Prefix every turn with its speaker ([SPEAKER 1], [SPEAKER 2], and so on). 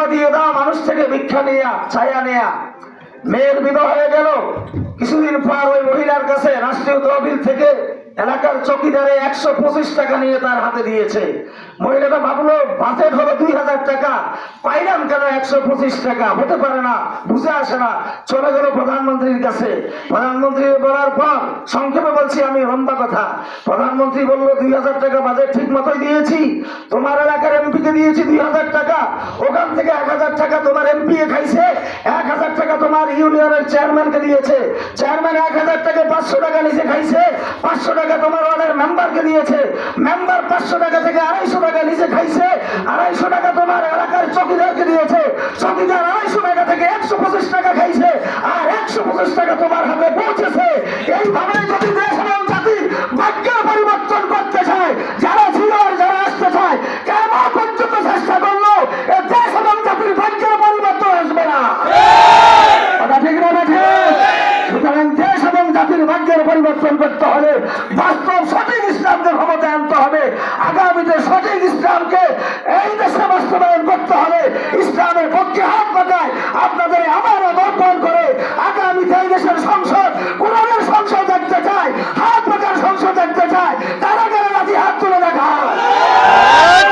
[SPEAKER 1] সেবা দিয়ে দাও, মানুষ থেকে ভিক্ষা নেয়া, ছায়া নেয়া। মেয়ের বিবাহ হয়ে গেল, কিছুদিন পর ওই মহিলার কাছে রাষ্ট্রীয় তহবিল থেকে এলাকার চৌকিদারে 125 টাকা নিয়ে তার হাতে দিয়েছে। মহিলাটা ভাবলো বাজেট হলো 2000 টাকা, পাইলাম কেন 125 টাকা? হতে পারে না, বুঝে আসে না। চলে গেল প্রধানমন্ত্রীর কাছে। প্রধানমন্ত্রী বলার পর, সংক্ষেপে বলছি আমি, লম্বা কথা, প্রধানমন্ত্রী বললো 2000 টাকা বাজেট ঠিক মতোই দিয়েছি, তোমার এলাকার এমপিকে দিয়েছি 2000 টাকা, ওখান থেকে 1000 টাকা তোমার এমপি খাইছে, 1000 টাকা তোমার ইউনিয়নের চেয়ারম্যানকে দিয়েছে, চেয়ারম্যান 1000 টাকা 500 টাকা নিচে খাইছে, 500 টাকা তোমার ওয়ার্ডের মেম্বারকে দিয়েছে, মেম্বার 500 টাকা থেকে 250 টাকা নিচে খাইছে, 250 টাকা তোমার এলাকার চৌকিদারকে দিয়েছে, চৌকিদার 250 টাকা থেকে 125 টাকা খাইছে, আর 125 টাকা তোমার হাতে পৌঁছেছে। এইভাবে যদি দেশ এবং জাতির ভাগ্য পরিবর্তন করতে চায়, যারা ছিল আর যারা আসতে চায়, কেমন পর্যন্ত চেষ্টা করলো দেশ এবং জাতির ভাগ্য পরিবর্তন আসবে না। কথা ঠিক না? সুতরাং দেশ এবং জাতির ভাগ্যের পরিবর্তন করতে হলে বাস্তব সঠিক ইসলামকে ক্ষমতায় আনতে হবে। আগামীতে সঠিক ইসলামকে এই দেশে বাস্তবায়ন করতে হবে। ইসলামের পক্ষে হাত পাকায় আপনাদের আমার বর্পণ করে আগামীতে এই দেশের সংসদ, কোরআনের সংসদ দেখতে চায়, হাত পাকার সংসদ দেখতে চায়, তারা কেন রাজি? হাত তুলে দেখা।
[SPEAKER 2] হাত